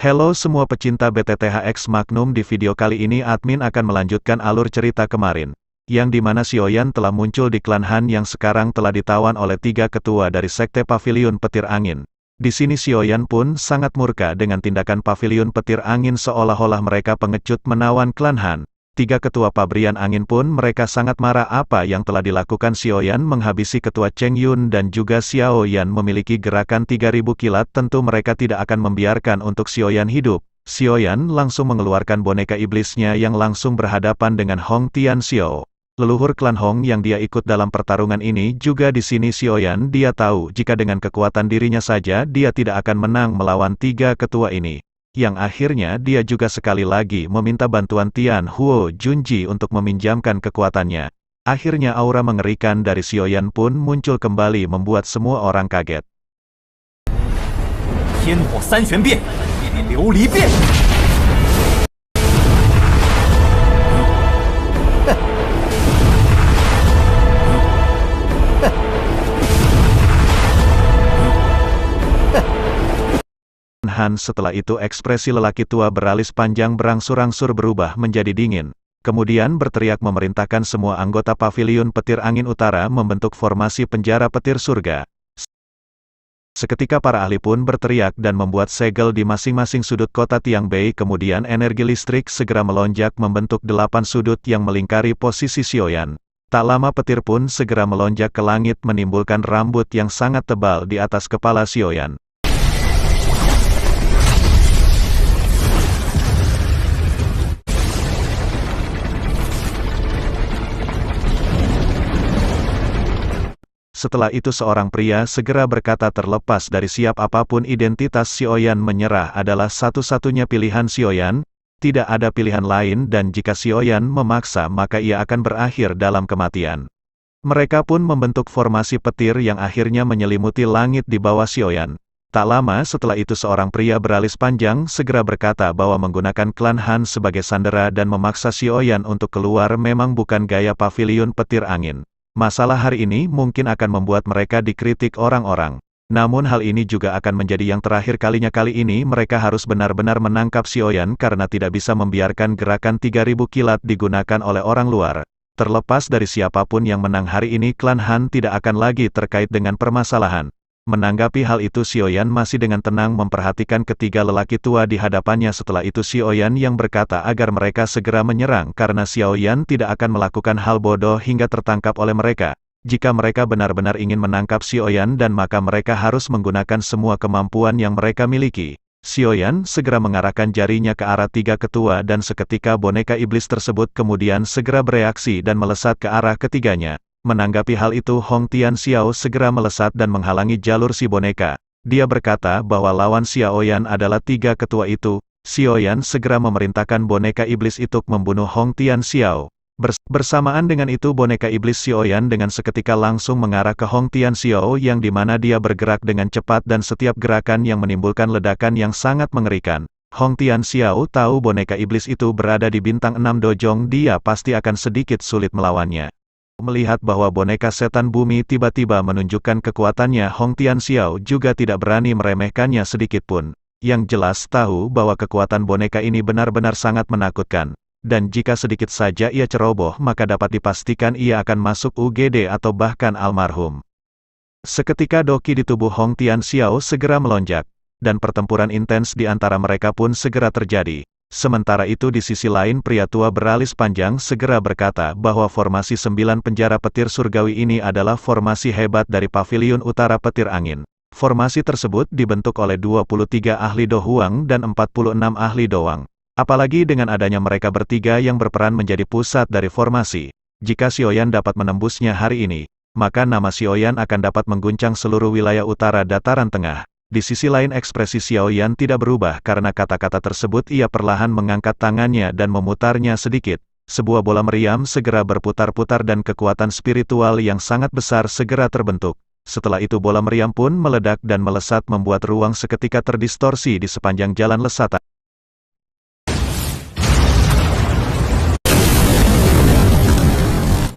Halo semua pecinta BTTHX Magnum, di video kali ini admin akan melanjutkan alur cerita kemarin, yang dimana Xiaoyan telah muncul di klan Han yang sekarang telah ditawan oleh 3 ketua dari Sekte Paviliun Petir Angin. Di sini Xiaoyan pun sangat murka dengan tindakan Paviliun Petir Angin seolah-olah mereka pengecut menawan klan Han. 3 ketua pabrian angin pun mereka sangat marah apa yang telah dilakukan Xiaoyan menghabisi ketua Cheng Yun dan juga Xiaoyan memiliki gerakan 3000 kilat, tentu mereka tidak akan membiarkan untuk Xiaoyan hidup. Xiaoyan langsung mengeluarkan boneka iblisnya yang langsung berhadapan dengan Hong Tianxiao. Leluhur klan Hong yang dia ikut dalam pertarungan ini juga di sini Xiaoyan dia tahu jika dengan kekuatan dirinya saja dia tidak akan menang melawan 3 ketua ini. Yang akhirnya dia juga sekali lagi meminta bantuan Tian Huo Junji untuk meminjamkan kekuatannya. Akhirnya aura mengerikan dari Xiaoyan pun muncul kembali membuat semua orang kaget. 天火三玄变，琉璃变。 Han setelah itu ekspresi lelaki tua beralis panjang berangsur-angsur berubah menjadi dingin. Kemudian berteriak memerintahkan semua anggota Paviliun Petir Angin Utara membentuk formasi penjara petir surga. Seketika para ahli pun berteriak dan membuat segel di masing-masing sudut kota Tiangbei, kemudian energi listrik segera melonjak membentuk 8 sudut yang melingkari posisi Xiaoyan. Tak lama petir pun segera melonjak ke langit menimbulkan rambut yang sangat tebal di atas kepala Xiaoyan. Setelah itu seorang pria segera berkata, terlepas dari siap apapun identitas Xiaoyan, menyerah adalah satu-satunya pilihan Xiaoyan, tidak ada pilihan lain, dan jika Xiaoyan memaksa maka ia akan berakhir dalam kematian. Mereka pun membentuk formasi petir yang akhirnya menyelimuti langit di bawah Xiaoyan. Tak lama setelah itu seorang pria beralis panjang segera berkata bahwa menggunakan klan Han sebagai sandera dan memaksa Xiaoyan untuk keluar memang bukan gaya Paviliun Petir Angin. Masalah hari ini mungkin akan membuat mereka dikritik orang-orang. Namun hal ini juga akan menjadi yang terakhir kalinya. Kali ini mereka harus benar-benar menangkap Xiaoyan karena tidak bisa membiarkan gerakan 3000 kilat digunakan oleh orang luar. Terlepas dari siapapun yang menang hari ini, klan Han tidak akan lagi terkait dengan permasalahan. Menanggapi hal itu Xiaoyan masih dengan tenang memperhatikan ketiga lelaki tua di hadapannya. Setelah itu Xiaoyan yang berkata agar mereka segera menyerang karena Xiaoyan tidak akan melakukan hal bodoh hingga tertangkap oleh mereka. Jika mereka benar-benar ingin menangkap Xiaoyan dan maka mereka harus menggunakan semua kemampuan yang mereka miliki. Xiaoyan segera mengarahkan jarinya ke arah 3 ketua dan seketika boneka iblis tersebut kemudian segera bereaksi dan melesat ke arah ketiganya. Menanggapi hal itu Hong Tianxiao segera melesat dan menghalangi jalur si boneka. Dia berkata bahwa lawan Xiaoyan adalah 3 ketua itu. Xiaoyan segera memerintahkan boneka iblis itu membunuh Hong Tianxiao. Bersamaan dengan itu boneka iblis Xiaoyan dengan seketika langsung mengarah ke Hong Tianxiao yang dimana dia bergerak dengan cepat dan setiap gerakan yang menimbulkan ledakan yang sangat mengerikan. Hong Tianxiao tahu boneka iblis itu berada di bintang 6 dojong, dia pasti akan sedikit sulit melawannya. Melihat bahwa boneka setan bumi tiba-tiba menunjukkan kekuatannya, Hong Tianxiao juga tidak berani meremehkannya sedikit pun. Yang jelas tahu bahwa kekuatan boneka ini benar-benar sangat menakutkan. Dan jika sedikit saja ia ceroboh maka dapat dipastikan ia akan masuk UGD atau bahkan almarhum. Seketika doki di tubuh Hong Tianxiao segera melonjak, dan pertempuran intens di antara mereka pun segera terjadi. Sementara itu di sisi lain pria tua beralis panjang segera berkata bahwa formasi 9 penjara petir surgawi ini adalah formasi hebat dari Paviliun Utara Petir Angin. Formasi tersebut dibentuk oleh 23 ahli Do Huang dan 46 ahli Doang. Apalagi dengan adanya mereka bertiga yang berperan menjadi pusat dari formasi. Jika Xiaoyan dapat menembusnya hari ini, maka nama Xiaoyan akan dapat mengguncang seluruh wilayah utara dataran tengah. Di sisi lain ekspresi Xiaoyan tidak berubah karena kata-kata tersebut. Ia perlahan mengangkat tangannya dan memutarnya sedikit. Sebuah bola meriam segera berputar-putar dan kekuatan spiritual yang sangat besar segera terbentuk. Setelah itu bola meriam pun meledak dan melesat membuat ruang seketika terdistorsi di sepanjang jalan lesatan.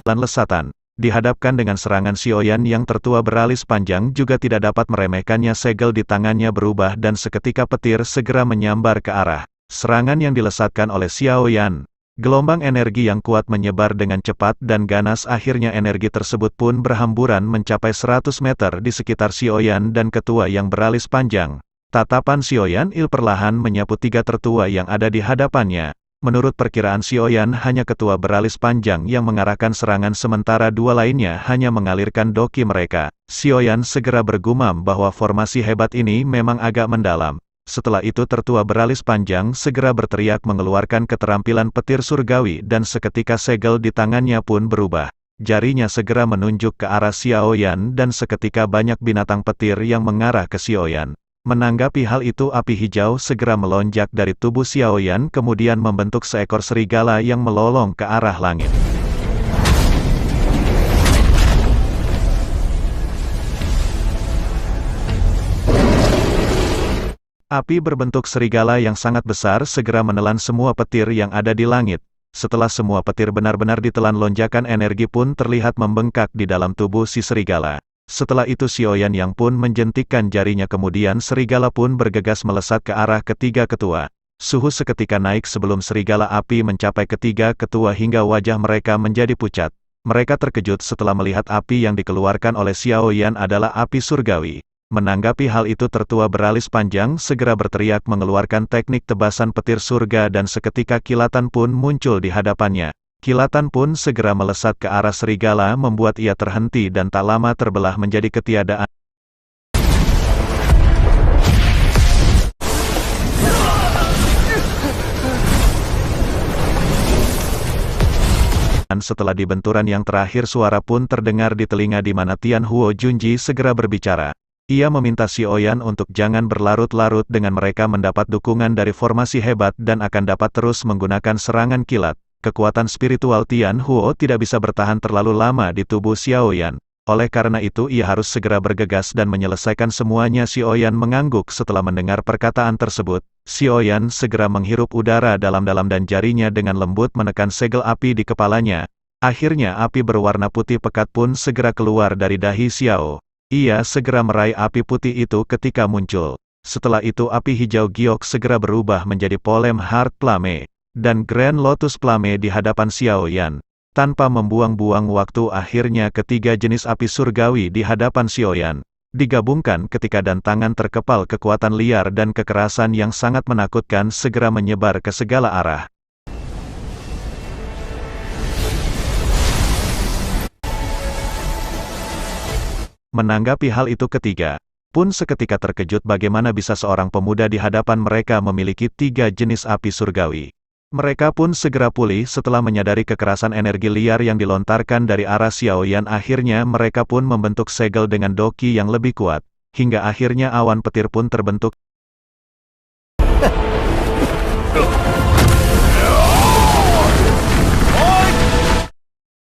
Jalan lesatan. Dihadapkan dengan serangan Xiaoyan yang tertua beralis panjang juga tidak dapat meremehkannya. Segel di tangannya berubah dan seketika petir segera menyambar ke arah serangan yang dilesatkan oleh Xiaoyan. Gelombang energi yang kuat menyebar dengan cepat dan ganas, akhirnya energi tersebut pun berhamburan mencapai 100 meter di sekitar Xiaoyan dan ketua yang beralis panjang. Tatapan Xiaoyan perlahan menyapu tiga tertua yang ada di hadapannya. Menurut perkiraan Xiaoyan, hanya ketua beralis panjang yang mengarahkan serangan sementara dua lainnya hanya mengalirkan doki mereka. Xiaoyan segera bergumam bahwa formasi hebat ini memang agak mendalam. Setelah itu tertua beralis panjang segera berteriak mengeluarkan keterampilan petir surgawi dan seketika segel di tangannya pun berubah. Jarinya segera menunjuk ke arah Xiaoyan dan seketika banyak binatang petir yang mengarah ke Xiaoyan. Menanggapi hal itu, api hijau segera melonjak dari tubuh Xiaoyan kemudian membentuk seekor serigala yang melolong ke arah langit. Api berbentuk serigala yang sangat besar segera menelan semua petir yang ada di langit. Setelah semua petir benar-benar ditelan, lonjakan energi pun terlihat membengkak di dalam tubuh si serigala. Setelah itu Xiaoyan yang pun menjentikkan jarinya, kemudian serigala pun bergegas melesat ke arah ketiga ketua. Suhu seketika naik sebelum serigala api mencapai ketiga ketua hingga wajah mereka menjadi pucat. Mereka terkejut setelah melihat api yang dikeluarkan oleh Xiaoyan adalah api surgawi. Menanggapi hal itu tertua beralis panjang segera berteriak mengeluarkan teknik tebasan petir surga dan seketika kilatan pun muncul di hadapannya. Kilatan pun segera melesat ke arah serigala membuat ia terhenti dan tak lama terbelah menjadi ketiadaan. Setelah dibenturan yang terakhir, suara pun terdengar di telinga di mana Tian Huo Junji segera berbicara. Ia meminta Xiaoyan untuk jangan berlarut-larut dengan mereka mendapat dukungan dari formasi hebat dan akan dapat terus menggunakan serangan kilat. Kekuatan spiritual Tian Huo tidak bisa bertahan terlalu lama di tubuh Xiaoyan. Oleh karena itu ia harus segera bergegas dan menyelesaikan semuanya. Xiaoyan mengangguk setelah mendengar perkataan tersebut. Xiaoyan segera menghirup udara dalam-dalam dan jarinya dengan lembut menekan segel api di kepalanya. Akhirnya api berwarna putih pekat pun segera keluar dari dahi Xiao. Ia segera meraih api putih itu ketika muncul. Setelah itu api hijau giok segera berubah menjadi Polem Heart Flame dan Grand Lotus Flame di hadapan Xiaoyan. Tanpa membuang-buang waktu, akhirnya ketiga jenis api surgawi di hadapan Xiaoyan digabungkan ketika dan tangan terkepal kekuatan liar dan kekerasan yang sangat menakutkan segera menyebar ke segala arah. Menanggapi hal itu ketiga pun seketika terkejut bagaimana bisa seorang pemuda di hadapan mereka memiliki tiga jenis api surgawi. Mereka pun segera pulih setelah menyadari kekerasan energi liar yang dilontarkan dari arah Xiaoyan. Akhirnya mereka pun membentuk segel dengan doki yang lebih kuat. Hingga akhirnya awan petir pun terbentuk.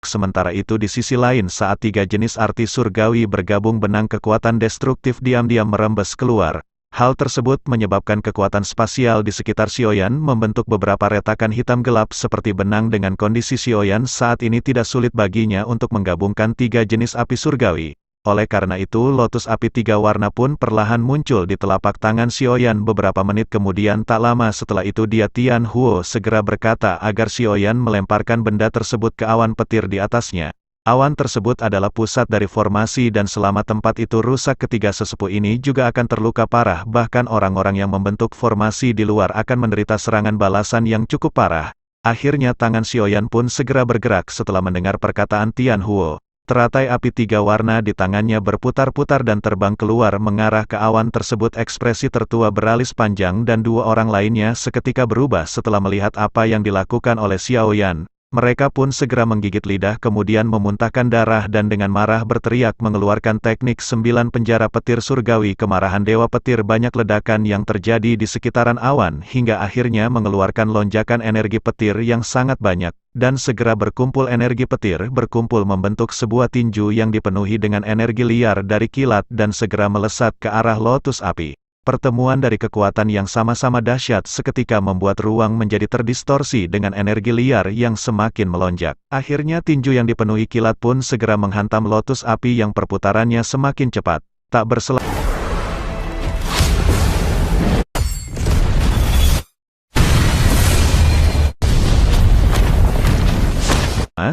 Sementara itu di sisi lain, saat tiga jenis arti surgawi bergabung, benang kekuatan destruktif diam-diam merembes keluar. Hal tersebut menyebabkan kekuatan spasial di sekitar Xiaoyan membentuk beberapa retakan hitam gelap seperti benang. Dengan kondisi Xiaoyan saat ini tidak sulit baginya untuk menggabungkan tiga jenis api surgawi. Oleh karena itu lotus api tiga warna pun perlahan muncul di telapak tangan Xiaoyan. Beberapa menit kemudian, tak lama setelah itu Tian Huo segera berkata agar Xiaoyan melemparkan benda tersebut ke awan petir di atasnya. Awan tersebut adalah pusat dari formasi dan selama tempat itu rusak, ketiga sesepuh ini juga akan terluka parah. Bahkan orang-orang yang membentuk formasi di luar akan menderita serangan balasan yang cukup parah. Akhirnya tangan Xiaoyan pun segera bergerak setelah mendengar perkataan Tian Huo. Teratai api tiga warna di tangannya berputar-putar dan terbang keluar mengarah ke awan tersebut. Ekspresi tertua beralis panjang dan dua orang lainnya seketika berubah setelah melihat apa yang dilakukan oleh Xiaoyan. Mereka pun segera menggigit lidah kemudian memuntahkan darah dan dengan marah berteriak mengeluarkan teknik 9 penjara petir surgawi. Kemarahan Dewa Petir, banyak ledakan yang terjadi di sekitaran awan hingga akhirnya mengeluarkan lonjakan energi petir yang sangat banyak. Dan segera berkumpul energi petir berkumpul membentuk sebuah tinju yang dipenuhi dengan energi liar dari kilat dan segera melesat ke arah lotus api. Pertemuan dari kekuatan yang sama-sama dahsyat seketika membuat ruang menjadi terdistorsi dengan energi liar yang semakin melonjak. Akhirnya tinju yang dipenuhi kilat pun segera menghantam lotus api yang perputarannya semakin cepat. Tak berselang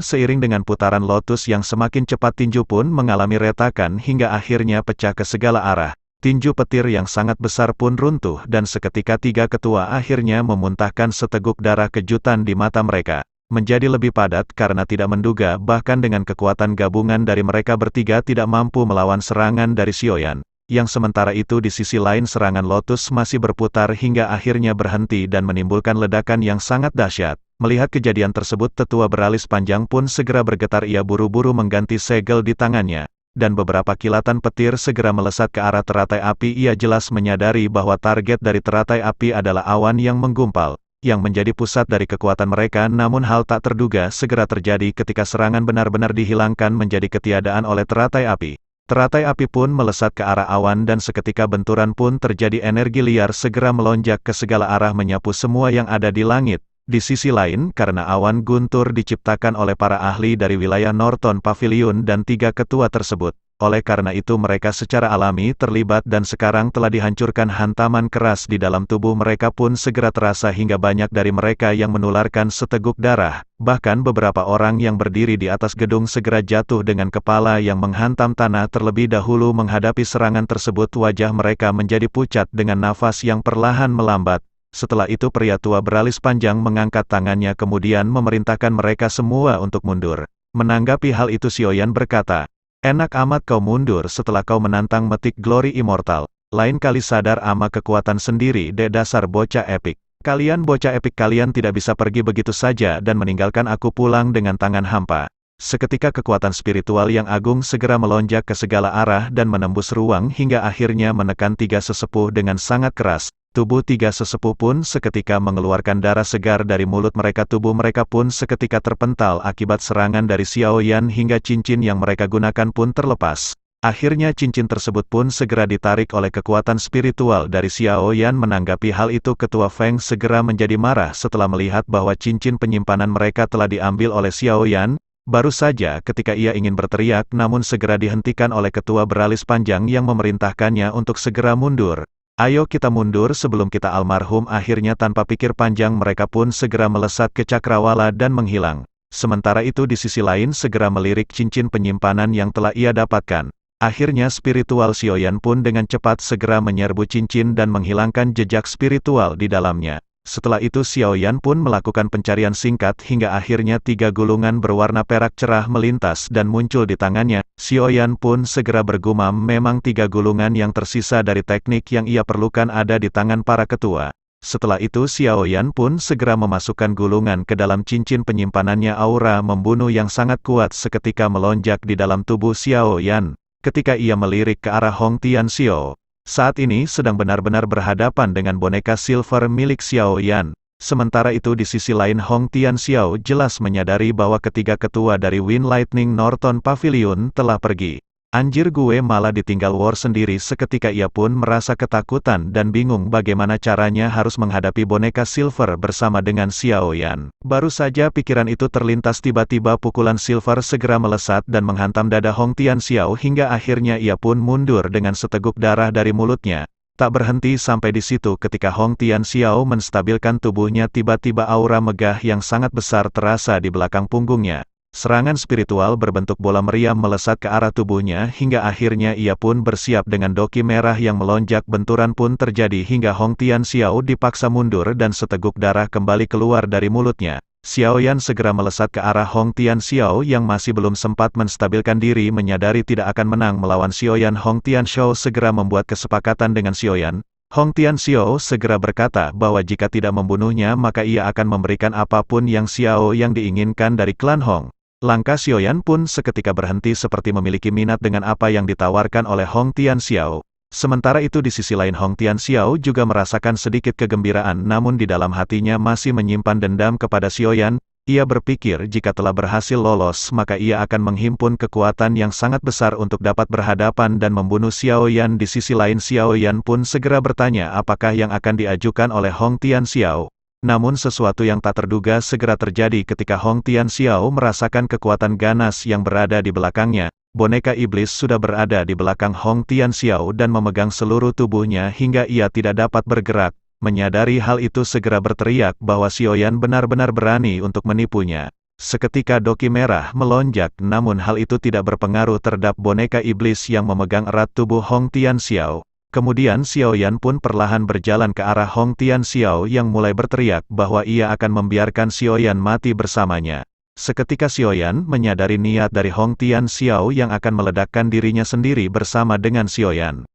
seiring dengan putaran lotus yang semakin cepat tinju pun mengalami retakan hingga akhirnya pecah ke segala arah. Tinju petir yang sangat besar pun runtuh dan seketika tiga ketua akhirnya memuntahkan seteguk darah kejutan di mata mereka. Menjadi lebih padat karena tidak menduga bahkan dengan kekuatan gabungan dari mereka bertiga tidak mampu melawan serangan dari Xiaoyan. Yang sementara itu di sisi lain serangan lotus masih berputar hingga akhirnya berhenti dan menimbulkan ledakan yang sangat dahsyat. Melihat kejadian tersebut tetua beralis panjang pun segera bergetar, ia buru-buru mengganti segel di tangannya. Dan beberapa kilatan petir segera melesat ke arah teratai api. Ia jelas menyadari bahwa target dari teratai api adalah awan yang menggumpal, yang menjadi pusat dari kekuatan mereka. Namun hal tak terduga segera terjadi ketika serangan benar-benar dihilangkan menjadi ketiadaan oleh teratai api. Teratai api pun melesat ke arah awan dan seketika benturan pun terjadi, energi liar segera melonjak ke segala arah menyapu semua yang ada di langit. Di sisi lain, karena awan guntur diciptakan oleh para ahli dari wilayah Norton Pavilion dan tiga ketua tersebut, oleh karena itu mereka secara alami terlibat dan sekarang telah dihancurkan. Hantaman keras di dalam tubuh mereka pun segera terasa hingga banyak dari mereka yang menularkan seteguk darah. Bahkan beberapa orang yang berdiri di atas gedung segera jatuh dengan kepala yang menghantam tanah terlebih dahulu menghadapi serangan tersebut. Wajah mereka menjadi pucat dengan nafas yang perlahan melambat. Setelah itu pria tua beralis panjang mengangkat tangannya kemudian memerintahkan mereka semua untuk mundur. Menanggapi hal itu Xiaoyan berkata, "Enak amat kau mundur setelah kau menantang metik glory immortal. Lain kali sadar ama kekuatan sendiri, dasar bocah epik. Kalian bocah epik, kalian tidak bisa pergi begitu saja dan meninggalkan aku pulang dengan tangan hampa." Seketika kekuatan spiritual yang agung segera melonjak ke segala arah dan menembus ruang hingga akhirnya menekan tiga sesepuh dengan sangat keras. Tubuh tiga sesepuh pun seketika mengeluarkan darah segar dari mulut mereka. Tubuh mereka pun seketika terpental akibat serangan dari Xiaoyan hingga cincin yang mereka gunakan pun terlepas. Akhirnya cincin tersebut pun segera ditarik oleh kekuatan spiritual dari Xiaoyan. Menanggapi hal itu ketua Feng segera menjadi marah setelah melihat bahwa cincin penyimpanan mereka telah diambil oleh Xiaoyan. Baru saja ketika ia ingin berteriak namun segera dihentikan oleh ketua beralis panjang yang memerintahkannya untuk segera mundur. "Ayo kita mundur sebelum kita almarhum." Akhirnya tanpa pikir panjang mereka pun segera melesat ke cakrawala dan menghilang. Sementara itu di sisi lain segera melirik cincin penyimpanan yang telah ia dapatkan. Akhirnya spiritual Xiaoyan pun dengan cepat segera menyerbu cincin dan menghilangkan jejak spiritual di dalamnya. Setelah itu Xiaoyan pun melakukan pencarian singkat hingga akhirnya tiga gulungan berwarna perak cerah melintas dan muncul di tangannya. Xiaoyan pun segera bergumam, memang tiga gulungan yang tersisa dari teknik yang ia perlukan ada di tangan para ketua. Setelah itu Xiaoyan pun segera memasukkan gulungan ke dalam cincin penyimpanannya. Aura membunuh yang sangat kuat seketika melonjak di dalam tubuh Xiaoyan. Ketika ia melirik ke arah Hong Tianxiao, saat ini sedang benar-benar berhadapan dengan boneka silver milik Xiaoyan. Sementara itu di sisi lain Hong Tianxiao jelas menyadari bahwa ketiga ketua dari Wind Lightning Norton Pavilion telah pergi. Anjir, gue malah ditinggal war sendiri. Seketika ia pun merasa ketakutan dan bingung bagaimana caranya harus menghadapi boneka silver bersama dengan Xiaoyan. Baru saja pikiran itu terlintas tiba-tiba pukulan silver segera melesat dan menghantam dada Hong Tianxiao hingga akhirnya ia pun mundur dengan seteguk darah dari mulutnya. Tak berhenti sampai di situ ketika Hong Tianxiao menstabilkan tubuhnya tiba-tiba aura megah yang sangat besar terasa di belakang punggungnya. Serangan spiritual berbentuk bola meriam melesat ke arah tubuhnya hingga akhirnya ia pun bersiap dengan doki merah yang melonjak. Benturan pun terjadi hingga Hong Tianxiao dipaksa mundur dan seteguk darah kembali keluar dari mulutnya. Xiaoyan segera melesat ke arah Hong Tianxiao yang masih belum sempat menstabilkan diri. Menyadari tidak akan menang melawan Xiaoyan, Hong Tianxiao segera membuat kesepakatan dengan Xiaoyan. Hong Tianxiao segera berkata bahwa jika tidak membunuhnya maka ia akan memberikan apapun yang Xiaoyan diinginkan dari klan Hong. Langkah Xiaoyan pun seketika berhenti seperti memiliki minat dengan apa yang ditawarkan oleh Hong Tianxiao. Sementara itu di sisi lain Hong Tianxiao juga merasakan sedikit kegembiraan namun di dalam hatinya masih menyimpan dendam kepada Xiaoyan. Ia berpikir jika telah berhasil lolos maka ia akan menghimpun kekuatan yang sangat besar untuk dapat berhadapan dan membunuh Xiao Yan. Di sisi lain Xiao Yan pun segera bertanya apakah yang akan diajukan oleh Hong Tianxiao. Namun sesuatu yang tak terduga segera terjadi ketika Hong Tianxiao merasakan kekuatan ganas yang berada di belakangnya. Boneka iblis sudah berada di belakang Hong Tianxiao dan memegang seluruh tubuhnya hingga ia tidak dapat bergerak. Menyadari hal itu segera berteriak bahwa Xiao Yan benar-benar berani untuk menipunya. Seketika Doki merah melonjak, namun hal itu tidak berpengaruh terhadap boneka iblis yang memegang erat tubuh Hong Tianxiao. Kemudian Xiao Yan pun perlahan berjalan ke arah Hong Tianxiao yang mulai berteriak bahwa ia akan membiarkan Xiao Yan mati bersamanya. Seketika Xiao Yan menyadari niat dari Hong Tianxiao yang akan meledakkan dirinya sendiri bersama dengan Xiao Yan.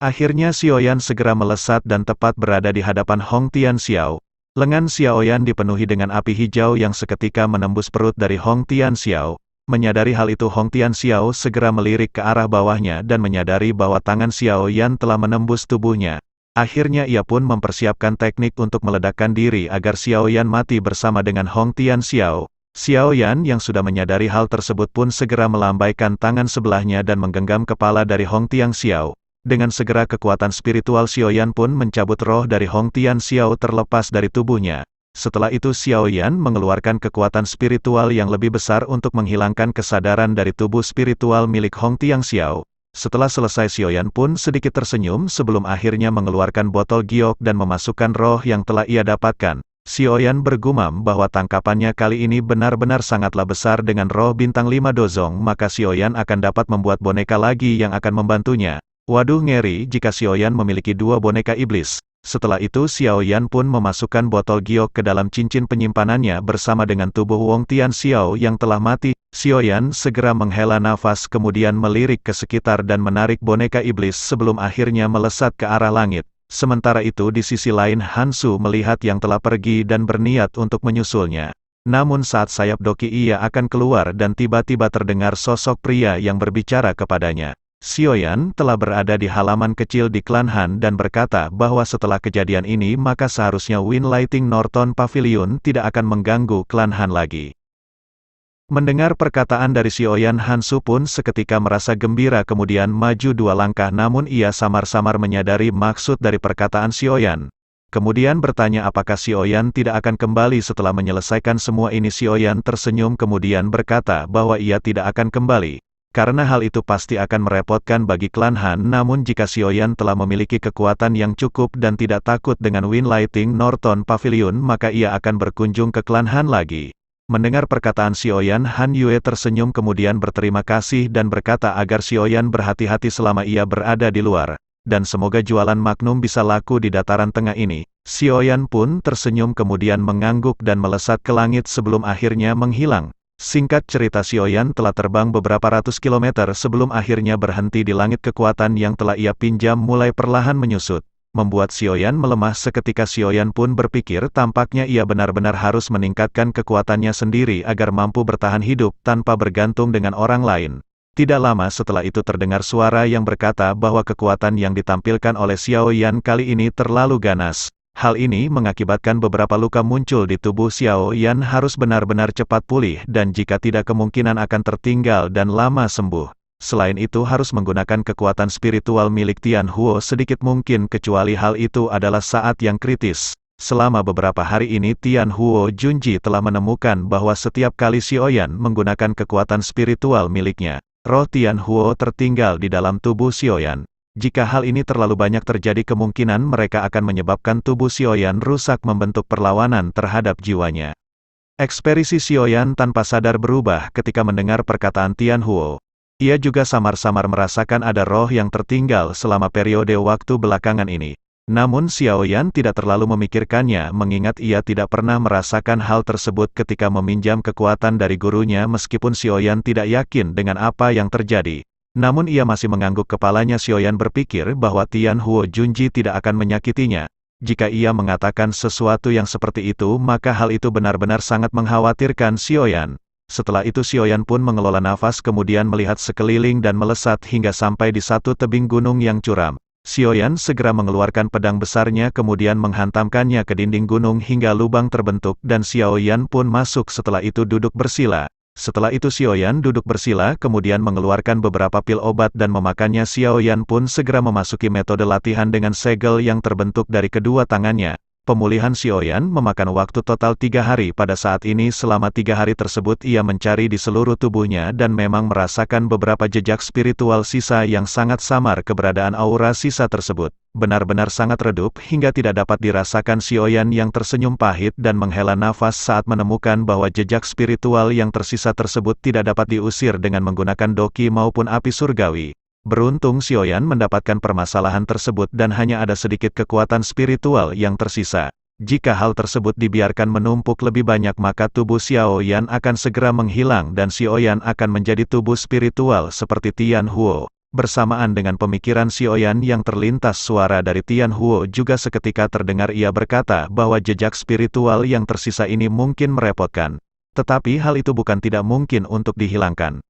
Akhirnya Xiao Yan segera melesat dan tepat berada di hadapan Hong Tianxiao. Lengan Xiao Yan dipenuhi dengan api hijau yang seketika menembus perut dari Hong Tianxiao. Menyadari hal itu Hong Tianxiao segera melirik ke arah bawahnya dan menyadari bahwa tangan Xiao Yan telah menembus tubuhnya. Akhirnya ia pun mempersiapkan teknik untuk meledakkan diri agar Xiao Yan mati bersama dengan Hong Tianxiao. Xiao Yan yang sudah menyadari hal tersebut pun segera melambaikan tangan sebelahnya dan menggenggam kepala dari Hong Tianxiao. Dengan segera kekuatan spiritual Xiao Yan pun mencabut roh dari Hong Tianxiao terlepas dari tubuhnya. Setelah itu Xiao Yan mengeluarkan kekuatan spiritual yang lebih besar untuk menghilangkan kesadaran dari tubuh spiritual milik Hong Tianxiao. Setelah selesai Xiao Yan pun sedikit tersenyum sebelum akhirnya mengeluarkan botol giok dan memasukkan roh yang telah ia dapatkan. Xiao Yan bergumam bahwa tangkapannya kali ini benar-benar sangatlah besar dengan roh bintang 5 dozong, maka Xiao Yan akan dapat membuat boneka lagi yang akan membantunya. Waduh, ngeri jika Xiao Yan memiliki 2 boneka iblis. Setelah itu Xiao Yan pun memasukkan botol giok ke dalam cincin penyimpanannya bersama dengan tubuh Hong Tianxiao yang telah mati. Xiao Yan segera menghela nafas kemudian melirik ke sekitar dan menarik boneka iblis sebelum akhirnya melesat ke arah langit. Sementara itu di sisi lain Hansu melihat yang telah pergi dan berniat untuk menyusulnya. Namun saat sayap Doki ia akan keluar dan tiba-tiba terdengar sosok pria yang berbicara kepadanya. Xiao Yan telah berada di halaman kecil di klan Han dan berkata bahwa setelah kejadian ini maka seharusnya Wind Lighting Norton Pavilion tidak akan mengganggu klan Han lagi. Mendengar perkataan dari Xiao Yan, Hansu pun seketika merasa gembira kemudian maju 2 langkah namun ia samar-samar menyadari maksud dari perkataan Xiao Yan. Kemudian bertanya apakah Xiao Yan tidak akan kembali setelah menyelesaikan semua ini. Xiao Yan tersenyum kemudian berkata bahwa ia tidak akan kembali. Karena hal itu pasti akan merepotkan bagi klan Han, namun jika Xiao Yan telah memiliki kekuatan yang cukup dan tidak takut dengan Wind Lighting Norton Pavilion maka ia akan berkunjung ke klan Han lagi. Mendengar perkataan Xiao Yan, Han Yue tersenyum kemudian berterima kasih dan berkata agar Xiao Yan berhati-hati selama ia berada di luar, dan semoga jualan Magnum bisa laku di dataran tengah ini. Xiao Yan pun tersenyum kemudian mengangguk dan melesat ke langit sebelum akhirnya menghilang. Singkat cerita Xiao Yan telah terbang beberapa ratus kilometer sebelum akhirnya berhenti di langit. Kekuatan yang telah ia pinjam mulai perlahan menyusut. Membuat Xiao Yan melemah. Seketika Xiao Yan pun berpikir tampaknya ia benar-benar harus meningkatkan kekuatannya sendiri agar mampu bertahan hidup tanpa bergantung dengan orang lain. Tidak lama setelah itu terdengar suara yang berkata bahwa kekuatan yang ditampilkan oleh Xiao Yan kali ini terlalu ganas. Hal ini mengakibatkan beberapa luka muncul di tubuh Xiao Yan harus benar-benar cepat pulih dan jika tidak kemungkinan akan tertinggal dan lama sembuh. Selain itu harus menggunakan kekuatan spiritual milik Tian Huo sedikit mungkin kecuali hal itu adalah saat yang kritis. Selama beberapa hari ini Tian Huo Junji telah menemukan bahwa setiap kali Xiao Yan menggunakan kekuatan spiritual miliknya, roh Tian Huo tertinggal di dalam tubuh Xiao Yan. Jika hal ini terlalu banyak terjadi kemungkinan mereka akan menyebabkan tubuh Xiao Yan rusak membentuk perlawanan terhadap jiwanya. Ekspresi Xiao Yan tanpa sadar berubah ketika mendengar perkataan Tian Huo. Ia juga samar-samar merasakan ada roh yang tertinggal selama periode waktu belakangan ini. Namun Xiao Yan tidak terlalu memikirkannya mengingat ia tidak pernah merasakan hal tersebut ketika meminjam kekuatan dari gurunya meskipun Xiao Yan tidak yakin dengan apa yang terjadi. Namun ia masih mengangguk kepalanya. Xiao Yan berpikir bahwa Tian Huo Junji tidak akan menyakitinya. Jika ia mengatakan sesuatu yang seperti itu maka hal itu benar-benar sangat mengkhawatirkan Xiao Yan. Setelah itu Xiao Yan pun mengelola nafas kemudian melihat sekeliling dan melesat hingga sampai di satu tebing gunung yang curam. Xiaoyan segera mengeluarkan pedang besarnya kemudian menghantamkannya ke dinding gunung hingga lubang terbentuk dan Xiaoyan pun masuk setelah itu duduk bersila. Setelah itu Xiaoyan duduk bersila kemudian mengeluarkan beberapa pil obat dan memakannya. Xiaoyan pun segera memasuki metode latihan dengan segel yang terbentuk dari kedua tangannya. Pemulihan Xiaoyan memakan waktu total 3 hari. Pada saat ini selama 3 hari tersebut ia mencari di seluruh tubuhnya dan memang merasakan beberapa jejak spiritual sisa yang sangat samar. Keberadaan aura sisa tersebut benar-benar sangat redup hingga tidak dapat dirasakan. Xiaoyan yang tersenyum pahit dan menghela nafas saat menemukan bahwa jejak spiritual yang tersisa tersebut tidak dapat diusir dengan menggunakan doki maupun api surgawi. Beruntung Xiaoyan mendapatkan permasalahan tersebut dan hanya ada sedikit kekuatan spiritual yang tersisa. Jika hal tersebut dibiarkan menumpuk lebih banyak maka tubuh Xiaoyan akan segera menghilang dan Xiaoyan akan menjadi tubuh spiritual seperti Tian Huo. Bersamaan dengan pemikiran Xiaoyan yang terlintas suara dari Tian Huo juga seketika terdengar. Ia berkata bahwa jejak spiritual yang tersisa ini mungkin merepotkan. Tetapi hal itu bukan tidak mungkin untuk dihilangkan.